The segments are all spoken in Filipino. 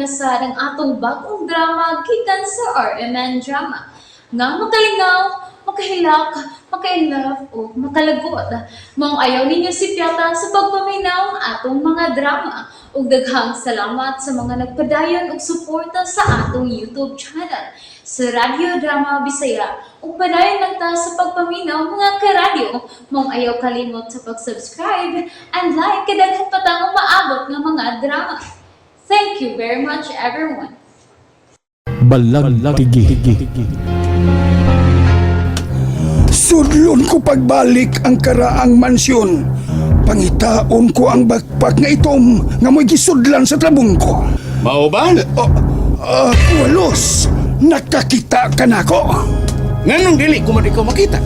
na sa ng atong bagong drama gikan sa RMN Drama. Nga makalingaw, makahilak, maka-inlove o makalagot. Maong ayaw ninyo si Piata sa pagpaminaw atong mga drama. Ug daghang salamat sa mga nagpadayon ug suporta sa atong YouTube channel sa Radio Drama Bisaya. Ug padayon lang ta sa pagpaminaw mga karadyo. Maong ayaw kalimot sa pag-subscribe and like kadaghan pa ta maabot ng mga drama. Thank you very much everyone. Balag tigi. Sudlon ko pagbalik ang karaang mansyon. Pangitaon ko ang backpack nga itom nga mo'y gisudlan sa tabong ko. Mao ba? Kuwalos, nakakita ka na ko. Nganong dili ko man ikaw makita?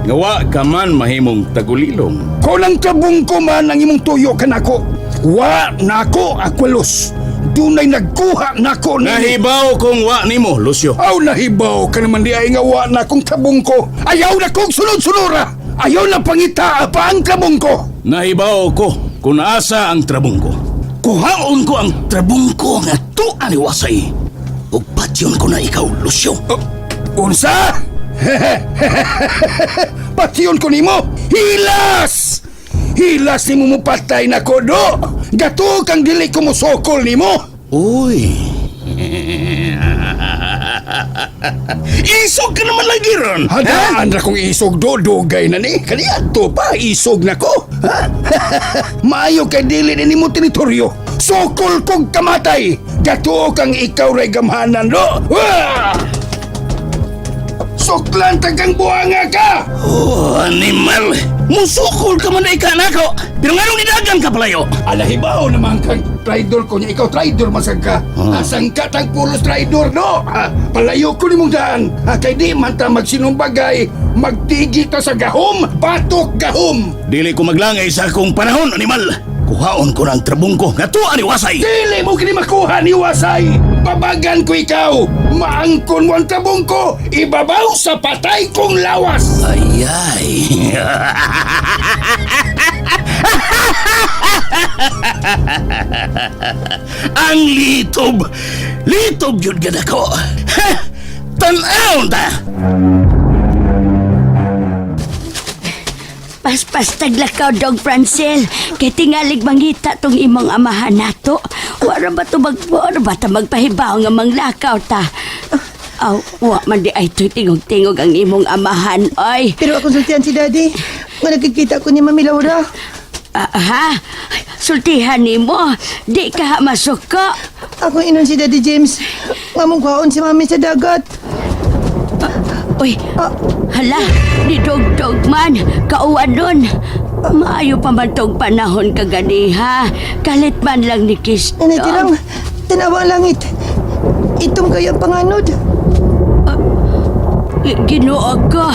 Ngawa ka man mahimong tagulilong. Kung ang tabong ko man ang imong tuyo ka na ko. Wa na ko, Akwalos. Dunay nagkuha na ko ni... Nahibaw kong wa nimo, Lucio. Aw, nahibaw ka naman di ay nga wa na kong tabong ko. Ayaw na kong sunod-sunura. Ayaw na pangita pa ang tabong ko. Nahibaw ko kung asa ang trabong ko. Kuhaon ko ang trabong ko nga tuan ni Wasay. Ug patyon ko na ikaw, Lucio. Unsa? Patyon ko nimo. Hilas! Hilas ni mo patay na ko do. Gato kang dili ko mo sokol nimo. Uy. Isog ka naman lagi ron. Hadaan ra kong isog do, dugay na ni. Kaniadto pa, isog na ko. Maayo kay dili ni mo teritoryo. Sokol kong kamatay. Gato kang ikaw ray gamhanan do. Soklan tagang buhanga ka. Oh, animal. Musukol ka man na ikanako. Pero nga nung nidagan ka palayo. Alahibaw naman kang traidor ko niya. Ikaw traidor masag ka. Asang ka tang pulos traidor do. Palayo ko ni mong daan. Kay di man ta magsinumbagay. Magtigi ta sa gahom. Patok gahom. Dili ko maglangay sa akong panahon, animal. Kuhaon ko ng trabong ko nga tuan ni Wasay. Dili mo kini makuha ni Wasay. Babagan ko ikaw. Maangkon mo ang tabong ko. Ibabaw sa patay kong lawas. Ayay. Ang litob. Litob yun gana ko. Tanaw ta. Paspas taglakaw dog Francel. Kay tingalig mangita tong imong amahan nato. Wara ba to wara ba ta magpahibaw nga manglakaw ta. Aw, wa man di ay to'y tingog-tingog ang imong amahan, oy. Pero ako sultihan si Daddy. Nga nakikita ko ni Mami Laura. Ha? Sultihan nimo. Di ka masuka. Ako inon si Daddy James. Nga mong kwaon si Mami sa dagat. Uy, hala, ni dog-dog man. Kauwan nun. Maayo pa man tong panahon kaganiha. Kalit man lang ni Kiss. Tirang, tanawa ang langit. Itong kaya panganod. Ginoo ko.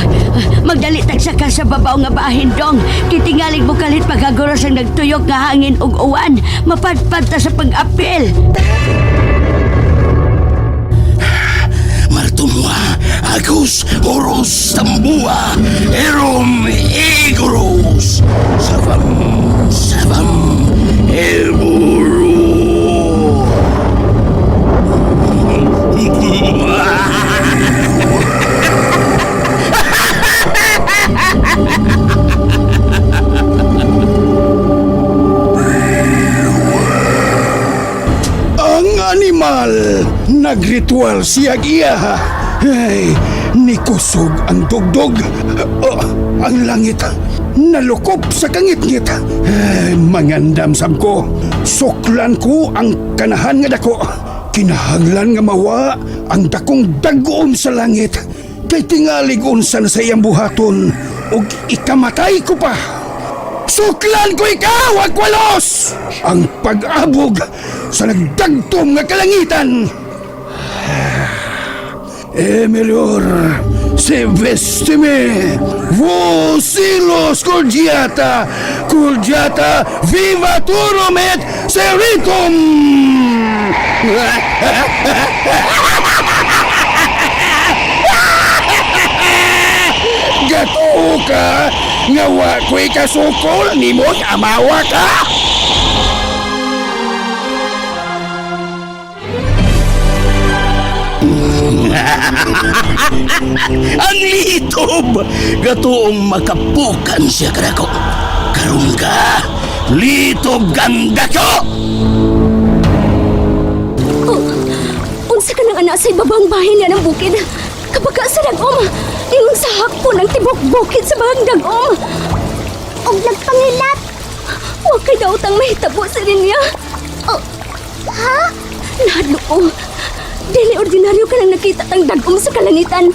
Magdali tagsaka sa babaw nga bahin dong. Kitingalig mo kalit pagkaguros ang nagtuyok nga hangin ug uwan. Mapadpad ta sa pag-apil. Martumwa, Agus, Oros, Tambua, Erom, Egoros, Savam, Eburu. Ang animal, nagritual siyag iya. Hey, nikusog ang dugdog. Ang langit, nalukop sa kangit-ngit. Mangandam sam ko. Suklan ko ang kanahan nga dako. Kinahanglan nga mawa ang dakong dagoon sa langit. Kay tingalig unsan sa iyang buhaton. Og ikamatay ko pa. Suklan ko ikaw, Akwalos! Ang pag-abog sa nagdagtom nga kalangitan. Emelior, se vestime, vosilos Colgiata, viva turum et seritum! Gato ka, ngawa ko'y kasukol, ni mo'y amawa ka! Ang litob! Gatoong makapukan siya kadako. Karon ka, litob ganda ko! Unsa ka ng anak sa ibabang bahin niya ng bukid? Kapag sa dagom, ingon sa hakpo ng tibok bukid sa bahang dagom. Og nagpangilap. Huwag kay daw tang mahitabo sa niya. Oh, ha? Nahadlo ko. Dili ordinaryo ka lang nakita tang dagom sa kalangitan.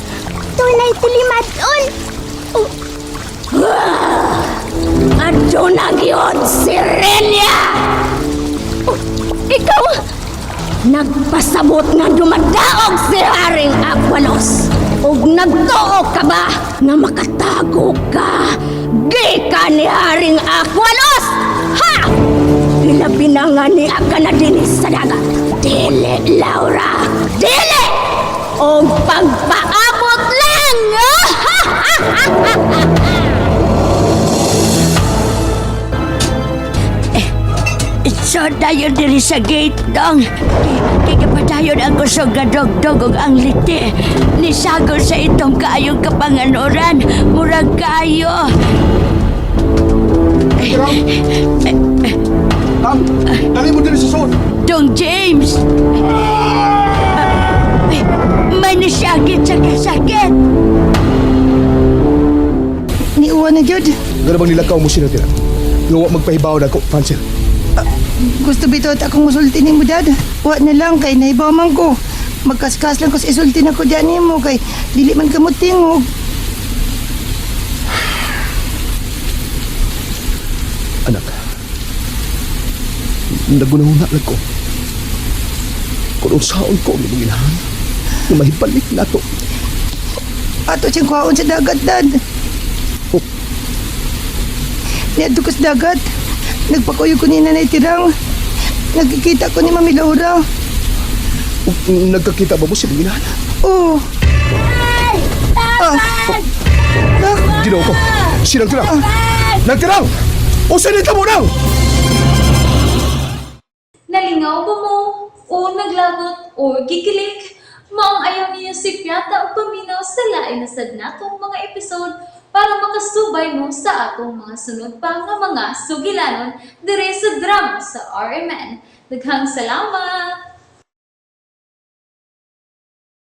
Tunay tilimaton. Oh. Adyo na gyud si Renia! Oh, ikaw! Nagpasabot nga dumadaog si Haring Aqualos. Ug nagtuo ka ba nga makatago ka? Gikan ni Haring Aqualos! Ha! Ilabi na nga niya ka na dinis sa dagat. Dili, Laura! Dili! O pagpaabot lang! So dayon diri sa gate dong. Kaya pa dayon ang kusog nga dogdog ug ang liti. Nisagol sa itong kaayong kapanganoran. Murag kayo. Dali mo din sa suot. Dong James. May nasakit sa kasakit. Niuwan na jud. Gana bang nilakaw mo sila tira? Nga magpahibaw na ko, Francel. Gusto bito at akong musulti ni mo, Dad. Wa na lang kay naibaw man ko. Magkaskas lang ko sa isulti na ko dyan ni mo kay dili man kamot tingog. Anak, nagunahuna lang ko. Kung saan ko ang imong inahan, na mahibalik na to. Ato siyang kuhaon sa dagat, Dad. Oh. Niadto ko sa dagat. Nagpakuyo ko ni Nanay Tirang. Nagkikita ko ni Mami Laura. Nagkakita ba mo si imong inahan? Oo. Ginawa ko, sinang tirang. Nagtirang! O sanita mo nang! Nalingaw ba mo? O naglagot? O gikilik? Maong ayaw niya si Piata o paminaw sa lain na sad natong mga episode para makasubay mo sa atong mga sunod pa nga mga sugilanon dire sa drama sa RMN. Daghang salamat!